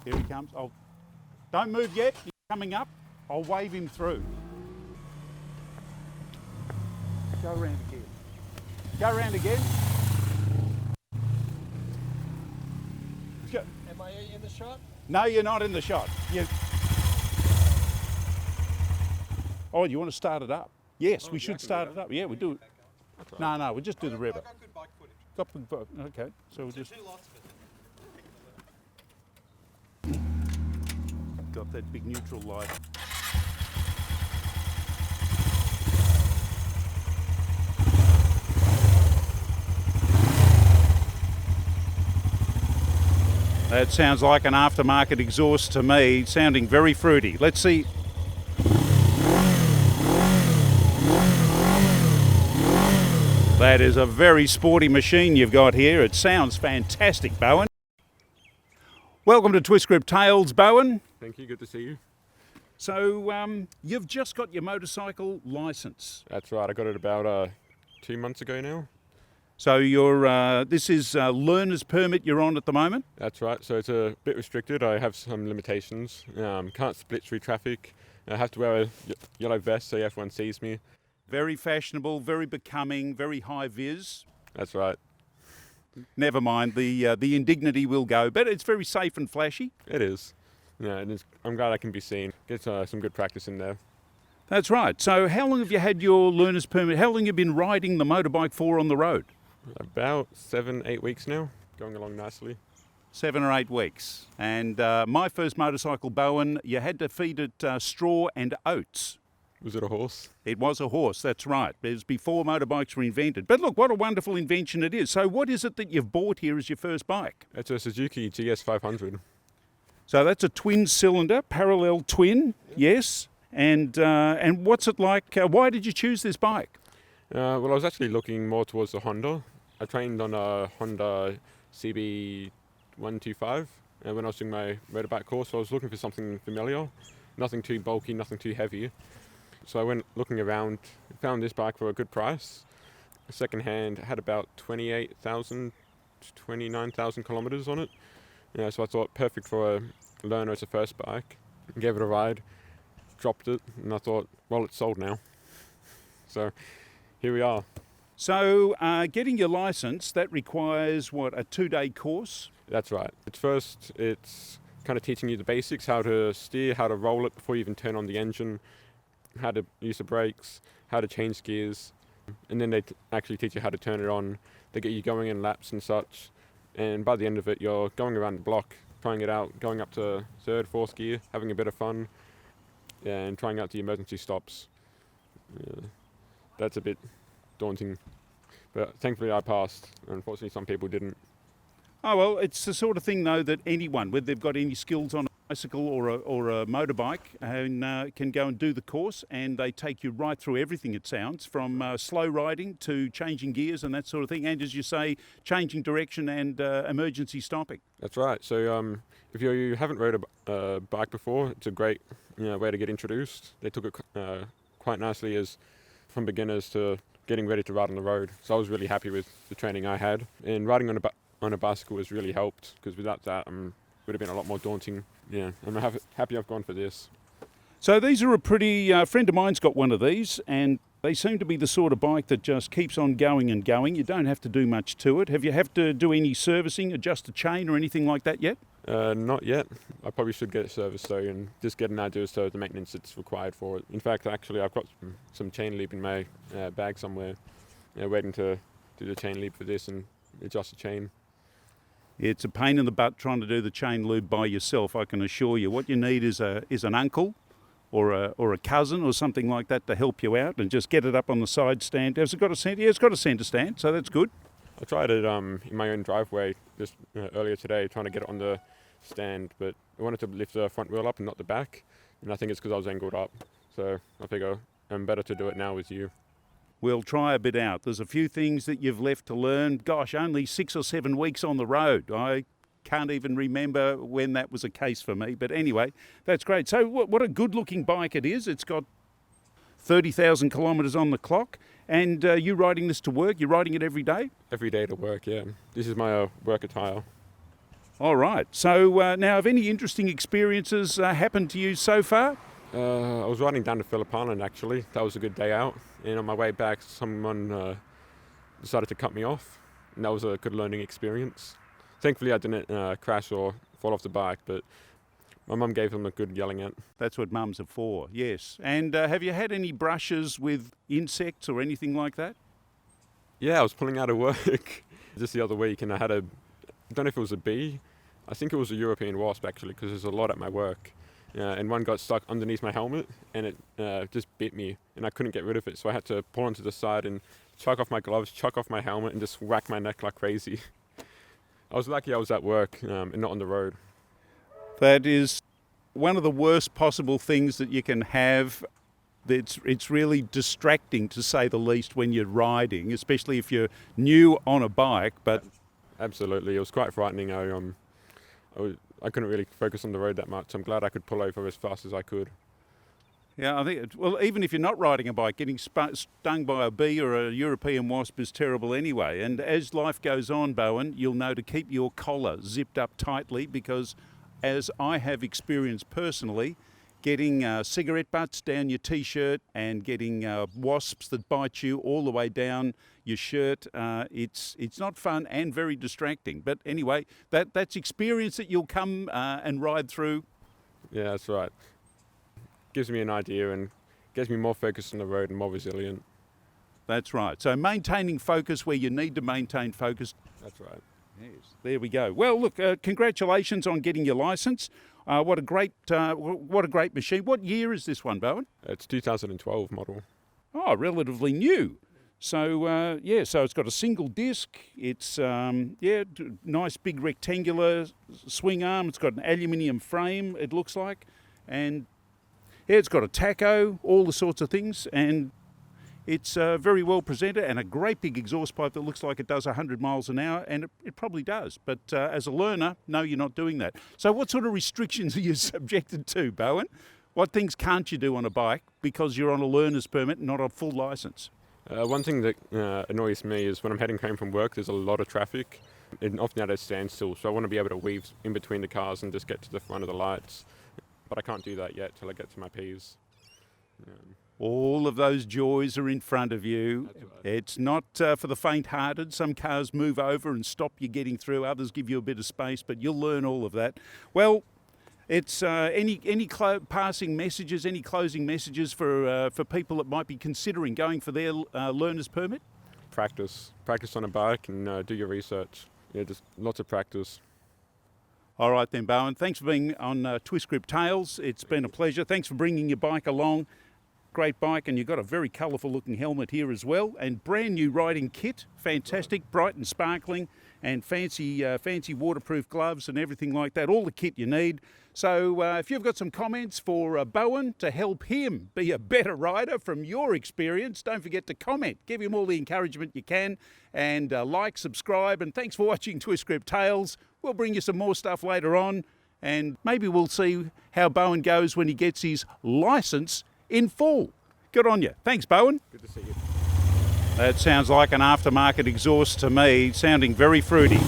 Here he comes. Don't move yet. He's coming up. I'll wave him through. Go around again. Go around again. Go. Am I in the shot? No, you're not in the shot. Oh, you want to start it up? Yes, we should start it up. Yeah, we do it. No, we'll just do the river. I've got good bike footage. Got good bike. Okay, so we'll just... Two lots of it. Got that big neutral light. That sounds like an aftermarket exhaust to me, sounding very fruity. Let's see. That is a very sporty machine you've got here. It sounds fantastic, Bowan. Welcome to Twist Grip Tales, Bowan. Thank you, good to see you. So, you've just got your motorcycle licence. That's right, I got it about 2 months ago now. So this is a learner's permit you're on at the moment? That's right, so it's a bit restricted. I have some limitations. Can't split through traffic. I have to wear a yellow vest so everyone sees me. Very fashionable, very becoming, very high vis. That's right. Never mind, the indignity will go, but it's very safe and flashy. It is. Yeah, and I'm glad I can be seen. Get some good practice in there. That's right. So how long have you had your learner's permit? How long have you been riding the motorbike for on the road? About 7-8 weeks now, going along nicely. 7 or 8 weeks. And my first motorcycle, Bowan, you had to feed it straw and oats. Was it a horse? It was a horse, that's right. It was before motorbikes were invented. But look, what a wonderful invention it is. So what is it that you've bought here as your first bike? It's a Suzuki GS500. So that's a twin-cylinder, parallel twin, yes. And what's it like? Why did you choose this bike? Well, I was actually looking more towards the Honda. I trained on a Honda CB125 when I was doing my motorbike course, so I was looking for something familiar. Nothing too bulky, nothing too heavy. So I went looking around, found this bike for a good price. Second hand, had about 28,000, 29,000 kilometers on it. Yeah, so I thought perfect for a learner as a first bike. Gave it a ride, dropped it, and I thought, well, it's sold now. So here we are. So getting your license, that requires, what, a 2-day course? That's right. It's kind of teaching you the basics, how to steer, how to roll it before you even turn on the engine, how to use the brakes, how to change gears, and then they actually teach you how to turn it on. They get you going in laps and such, and by the end of it you're going around the block, trying it out, going up to 3rd, 4th gear, having a bit of fun, and trying out the emergency stops. That's a bit daunting, but thankfully I passed. Unfortunately some people didn't. Oh, well, it's the sort of thing, though, that anyone, whether they've got any skills on a bicycle or a motorbike, can go and do the course, and they take you right through everything, it sounds, from slow riding to changing gears and that sort of thing, and, as you say, changing direction and emergency stopping. That's right. So if you haven't rode a bike before, it's a great way to get introduced. They took it quite nicely as from beginners to getting ready to ride on the road. So I was really happy with the training I had, and riding on a bicycle has really helped, because without that it would have been a lot more daunting. Yeah, I'm happy I've gone for this. So these are a pretty... A friend of mine's got one of these, and they seem to be the sort of bike that just keeps on going and going. You don't have to do much to it. Have you had to do any servicing, adjust a chain or anything like that yet? Not yet. I probably should get it serviced though, and just get an idea as to the maintenance that's required for it. In fact, actually, I've got some chain lead in my bag somewhere, waiting to do the chain lead for this and adjust the chain. It's a pain in the butt trying to do the chain lube by yourself, I can assure you. What you need is an uncle or a cousin or something like that to help you out and just get it up on the side stand. Has it got a centre? Yeah, it's got a centre stand, so that's good. I tried it in my own driveway just earlier today, trying to get it on the stand, but I wanted to lift the front wheel up and not the back, and I think it's because I was angled up. So I figure I'm better to do it now with you. We'll try a bit out. There's a few things that you've left to learn. Gosh, only 6 or 7 weeks on the road. I can't even remember when that was a case for me. But anyway, that's great. So what a good-looking bike it is. It's got 30,000 kilometres on the clock. And you riding this to work? You're riding it every day? Every day to work, yeah. This is my work attire. All right. So now, have any interesting experiences happened to you so far? I was riding down to Phillip Island actually. That was a good day out. And on my way back, someone decided to cut me off. And that was a good learning experience. Thankfully, I didn't crash or fall off the bike, but my mum gave them a good yelling at. That's what mums are for, yes. And have you had any brushes with insects or anything like that? Yeah, I was pulling out of work just the other week, and I don't know if it was a bee. I think it was a European wasp actually, because there's a lot at my work. And one got stuck underneath my helmet, and it just bit me, and I couldn't get rid of it. So I had to pull onto the side and chuck off my gloves, chuck off my helmet, and just whack my neck like crazy. I was lucky I was at work and not on the road. That is one of the worst possible things that you can have. It's really distracting, to say the least, when you're riding, especially if you're new on a bike. But Absolutely, it was quite frightening. I couldn't really focus on the road that much. I'm glad I could pull over as fast as I could. yeah, I think, well, even if you're not riding a bike, getting stung by a bee or a European wasp is terrible anyway. And as life goes on, Bowan, you'll know to keep your collar zipped up tightly, because as I have experienced personally, getting cigarette butts down your T-shirt and getting wasps that bite you all the way down your shirt, it's not fun and very distracting. But anyway, that's experience that you'll come and ride through. Yeah, that's right. Gives me an idea and gets me more focused on the road and more resilient. That's right. So maintaining focus where you need to maintain focus. That's right. Yes, there we go. Well, look, congratulations on getting your licence. What a great machine. What year is this one, Bowan? It's 2012 model. Oh, relatively new. So so it's got a single disc. It's nice big rectangular swing arm. It's got an aluminium frame, it looks like, and yeah, it's got a tacho, all the sorts of things, and it's very well presented, and a great big exhaust pipe that looks like it does 100 miles an hour, and it probably does. But as a learner, no, you're not doing that. So what sort of restrictions are you subjected to, Bowan? What things can't you do on a bike because you're on a learner's permit and not a full licence? One thing that annoys me is when I'm heading home from work, there's a lot of traffic, and often at a standstill, so I want to be able to weave in between the cars and just get to the front of the lights. But I can't do that yet till I get to my Ps. All of those joys are in front of you. That's right. It's not for the faint-hearted. Some cars move over and stop you getting through. Others give you a bit of space, but you'll learn all of that. Well, it's any passing messages, any closing messages for people that might be considering going for their learner's permit? Practice on a bike and do your research. Yeah, just lots of practice. All right then, Bowan. Thanks for being on Twist Grip Tales. It's been a pleasure. Thanks for bringing your bike along. Great bike, and you've got a very colourful looking helmet here as well, and brand new riding kit. Fantastic, bright and sparkling, and fancy waterproof gloves and everything like that. All the kit you need. So if you've got some comments for Bowan to help him be a better rider from your experience, don't forget to comment. Give him all the encouragement you can, and like, subscribe, and thanks for watching Twist Grip Tales. We'll bring you some more stuff later on, and maybe we'll see how Bowan goes when he gets his licence in full. Good on you. Thanks, Bowan. Good to see you. That sounds like an aftermarket exhaust to me, sounding very fruity.